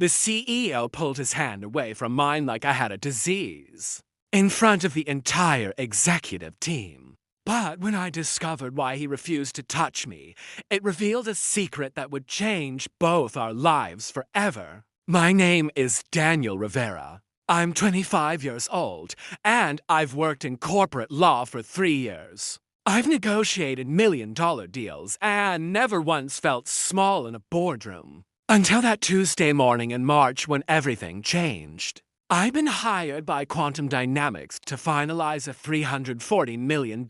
The CEO pulled his hand away from mine like I had a disease, in front of the entire executive team. But when I discovered why he refused to touch me, it revealed a secret that would change both our lives forever. My name is Daniel Rivera. I'm 25 years old, and I've worked in corporate law for 3 years. I've negotiated million-dollar deals and never once felt small in a boardroom. Until that Tuesday morning in March when everything changed. I've been hired by Quantum Dynamics to finalize a $340 million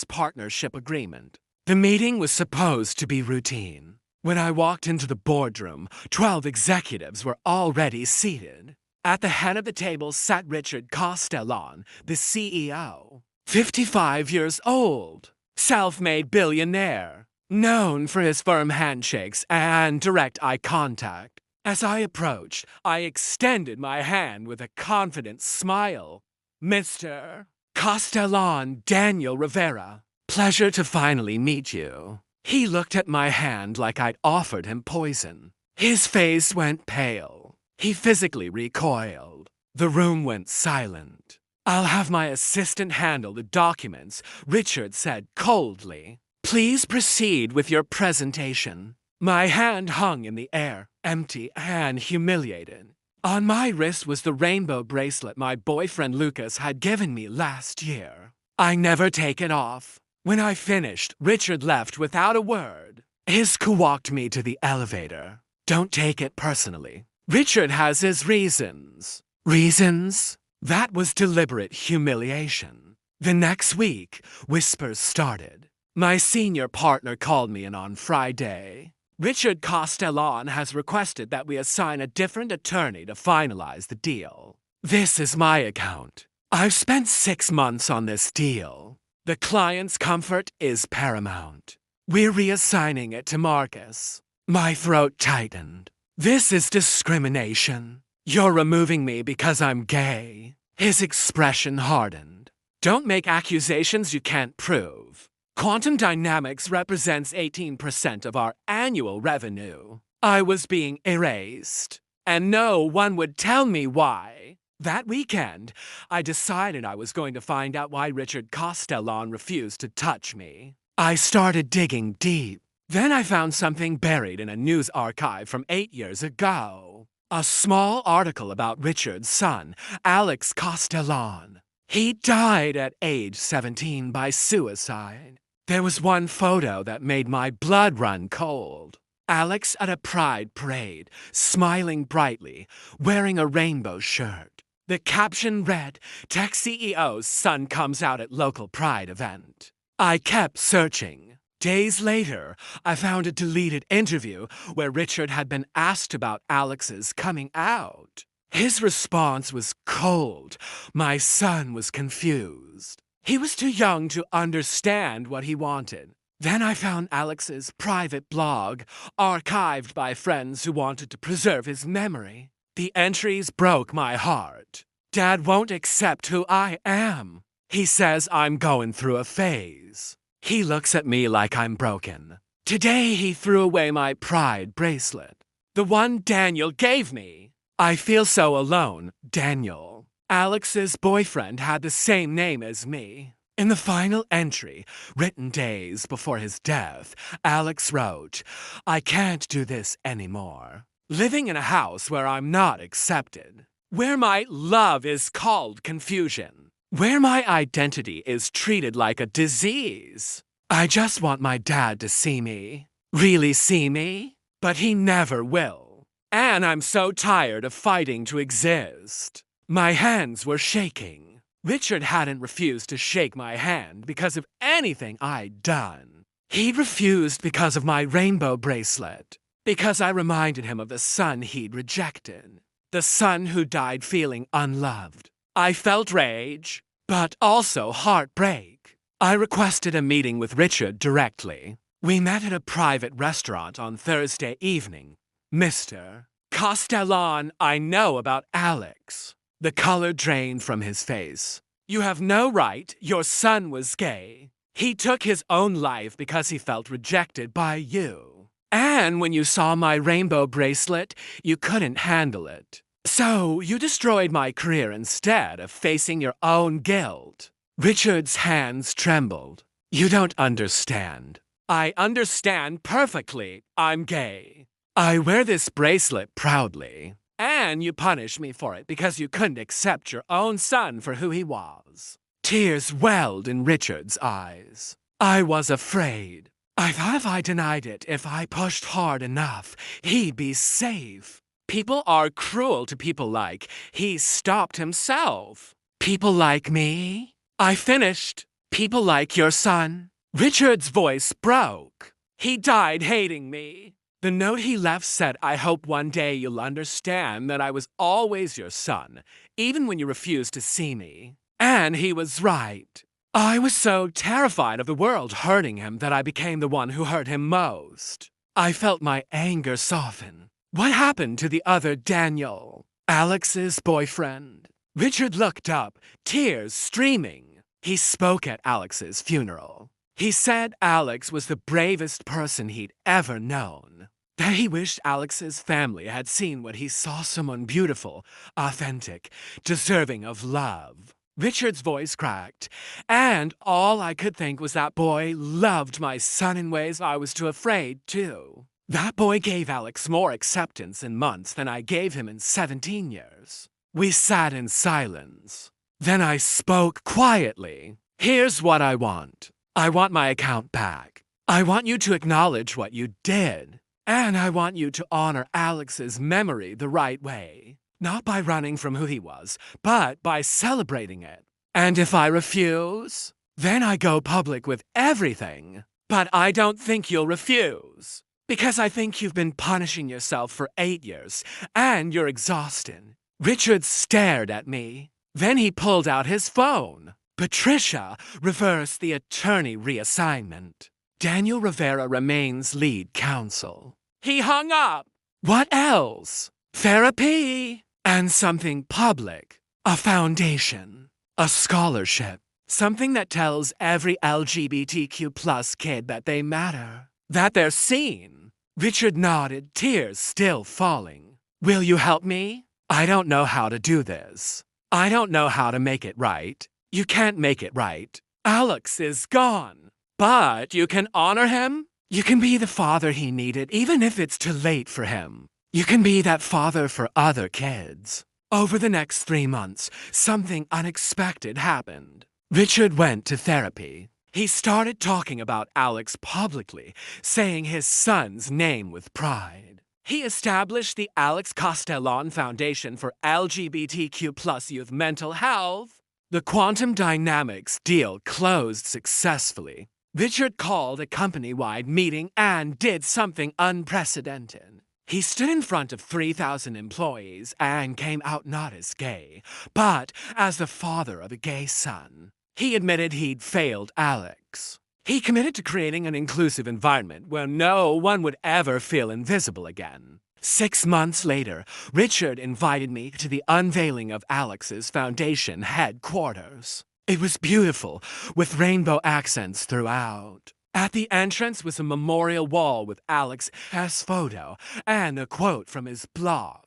partnership agreement. The meeting was supposed to be routine. When I walked into the boardroom, 12 executives were already seated. At the head of the table sat Richard Castellan, the CEO. 55 years old, self-made billionaire, known for his firm handshakes and direct eye contact. As I approached, I extended my hand with a confident smile. Mr. Castellan Daniel Rivera, pleasure to finally meet you. He looked at my hand like I'd offered him poison. His face went pale. He physically recoiled. The room went silent. I'll have my assistant handle the documents, Richard said coldly. Please proceed with your presentation. My hand hung in the air, empty and humiliated. On my wrist was the rainbow bracelet my boyfriend Lucas had given me last year. I never take it off. When I finished, Richard left without a word. Hisk walked me to the elevator. Don't take it personally. Richard has his reasons. Reasons? That was deliberate humiliation. The next week, whispers started. My senior partner called me in on Friday. Richard Castellan has requested that we assign a different attorney to finalize the deal. This is my account. I've spent 6 months on this deal. The client's comfort is paramount. We're reassigning it to Marcus. My throat tightened. This is discrimination. You're removing me because I'm gay. His expression hardened. Don't make accusations you can't prove. Quantum Dynamics represents 18% of our annual revenue. I was being erased, and no one would tell me why. That weekend, I decided I was going to find out why Richard Castellan refused to touch me. I started digging deep. Then I found something buried in a news archive from 8 years ago. A small article about Richard's son, Alex Castellan. He died at age 17 by suicide. There was one photo that made my blood run cold. Alex at a pride parade, smiling brightly, wearing a rainbow shirt. The caption read, Tech CEO's son comes out at local pride event. I kept searching. Days later, I found a deleted interview where Richard had been asked about Alex's coming out. His response was cold. My son was confused. He was too young to understand what he wanted. Then I found Alex's private blog, archived by friends who wanted to preserve his memory. The entries broke my heart. Dad won't accept who I am. He says I'm going through a phase. He looks at me like I'm broken. Today he threw away my pride bracelet, the one Daniel gave me. I feel so alone, Daniel. Alex's boyfriend had the same name as me. In the final entry, written days before his death, Alex wrote, I can't do this anymore. Living in a house where I'm not accepted. Where my love is called confusion. Where my identity is treated like a disease. I just want my dad to see me. Really see me? But he never will. And I'm so tired of fighting to exist. My hands were shaking. Richard hadn't refused to shake my hand because of anything I'd done. He'd refused because of my rainbow bracelet. Because I reminded him of the son he'd rejected. The son who died feeling unloved. I felt rage, but also heartbreak. I requested a meeting with Richard directly. We met at a private restaurant on Thursday evening. Mr. Castellan, I know about Alex. The color drained from his face. You have no right. Your son was gay. He took his own life because he felt rejected by you. And when you saw my rainbow bracelet, you couldn't handle it. So you destroyed my career instead of facing your own guilt. Richard's hands trembled. You don't understand. I understand perfectly. I'm gay. I wear this bracelet proudly. And you punish me for it because you couldn't accept your own son for who he was. Tears welled in Richard's eyes. I was afraid. I thought if I denied it, if I pushed hard enough, he'd be safe. People are cruel to people like he stopped himself. People like me. I finished. People like your son. Richard's voice broke. He died hating me. The note he left said, I hope one day you'll understand that I was always your son, even when you refused to see me. And he was right. I was so terrified of the world hurting him that I became the one who hurt him most. I felt my anger soften. What happened to the other Daniel? Alex's boyfriend? Richard looked up, tears streaming. He spoke at Alex's funeral. He said Alex was the bravest person he'd ever known. That he wished Alex's family had seen what he saw, someone beautiful, authentic, deserving of love. Richard's voice cracked, and all I could think was that boy loved my son in ways I was too afraid to. That boy gave Alex more acceptance in months than I gave him in 17 years. We sat in silence. Then I spoke quietly. Here's what I want. I want my account back. I want you to acknowledge what you did. And I want you to honor Alex's memory the right way. Not by running from who he was, but by celebrating it. And if I refuse, then I go public with everything. But I don't think you'll refuse. Because I think you've been punishing yourself for 8 years, and you're exhausted. Richard stared at me. Then he pulled out his phone. Patricia reversed the attorney reassignment. Daniel Rivera remains lead counsel. He hung up. What else? Therapy. And something public. A foundation. A scholarship. Something that tells every LGBTQ plus kid that they matter. That they're seen. Richard nodded, tears still falling. Will you help me? I don't know how to do this. I don't know how to make it right. You can't make it right. Alex is gone. But you can honor him. You can be the father he needed, even if it's too late for him. You can be that father for other kids. Over the next 3 months, something unexpected happened. Richard went to therapy. He started talking about Alex publicly, saying his son's name with pride. He established the Alex Castellon Foundation for LGBTQ plus youth mental health. The Quantum Dynamics deal closed successfully. Richard called a company-wide meeting and did something unprecedented. He stood in front of 3,000 employees and came out not as gay, but as the father of a gay son. He admitted he'd failed Alex. He committed to creating an inclusive environment where no one would ever feel invisible again. 6 months later, Richard invited me to the unveiling of Alex's foundation headquarters. It was beautiful, with rainbow accents throughout. At the entrance was a memorial wall with Alex's photo and a quote from his blog.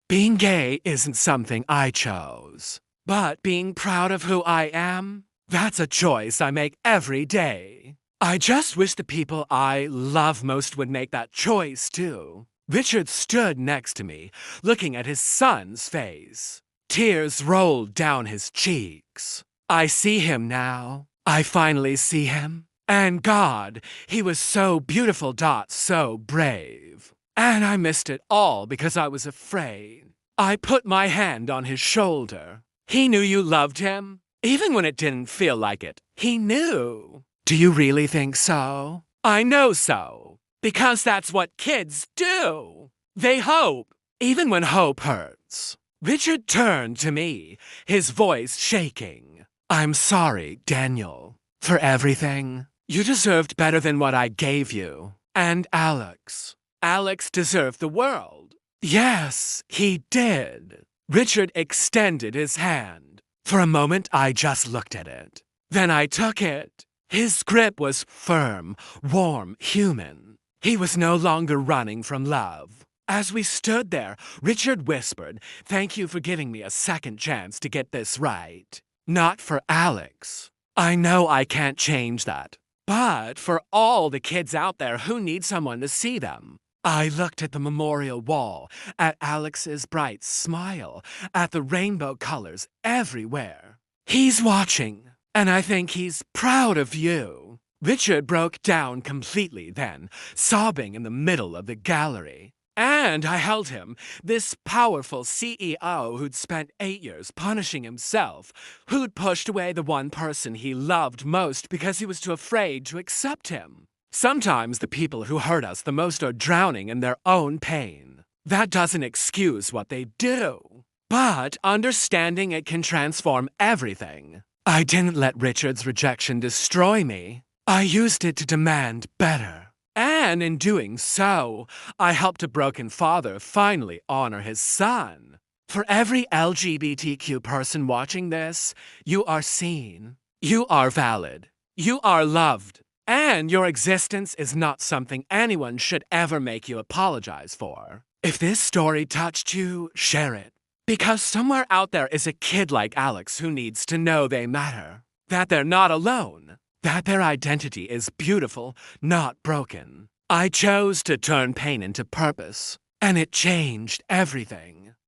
Being gay isn't something I chose, but being proud of who I am, that's a choice I make every day. I just wish the people I love most would make that choice too. Richard stood next to me, looking at his son's face. Tears rolled down his cheeks. I see him now. I finally see him. And God, he was so beautiful, so brave. And I missed it all because I was afraid. I put my hand on his shoulder. He knew you loved him, even when it didn't feel like it. He knew. Do you really think so? I know so. Because that's what kids do. They hope, even when hope hurts. Richard turned to me, his voice shaking. I'm sorry, Daniel, for everything. You deserved better than what I gave you. And Alex. Alex deserved the world. Yes, he did. Richard extended his hand. For a moment, I just looked at it. Then I took it. His grip was firm, warm, human. He was no longer running from love. As we stood there, Richard whispered, "Thank you for giving me a second chance to get this right. Not for Alex. I know I can't change that. But for all the kids out there who need someone to see them." I looked at the memorial wall, at Alex's bright smile, at the rainbow colors everywhere. "He's watching, and I think he's proud of you." Richard broke down completely then, sobbing in the middle of the gallery. And I held him, this powerful CEO who'd spent 8 years punishing himself, who'd pushed away the one person he loved most because he was too afraid to accept him. Sometimes the people who hurt us the most are drowning in their own pain. That doesn't excuse what they do, but understanding it can transform everything. I didn't let Richard's rejection destroy me. I used it to demand better. And in doing so, I helped a broken father finally honor his son. For every LGBTQ person watching this, you are seen. You are valid. You are loved. And your existence is not something anyone should ever make you apologize for. If this story touched you, share it. Because somewhere out there is a kid like Alex who needs to know they matter. That they're not alone. That their identity is beautiful, not broken. I chose to turn pain into purpose, and it changed everything.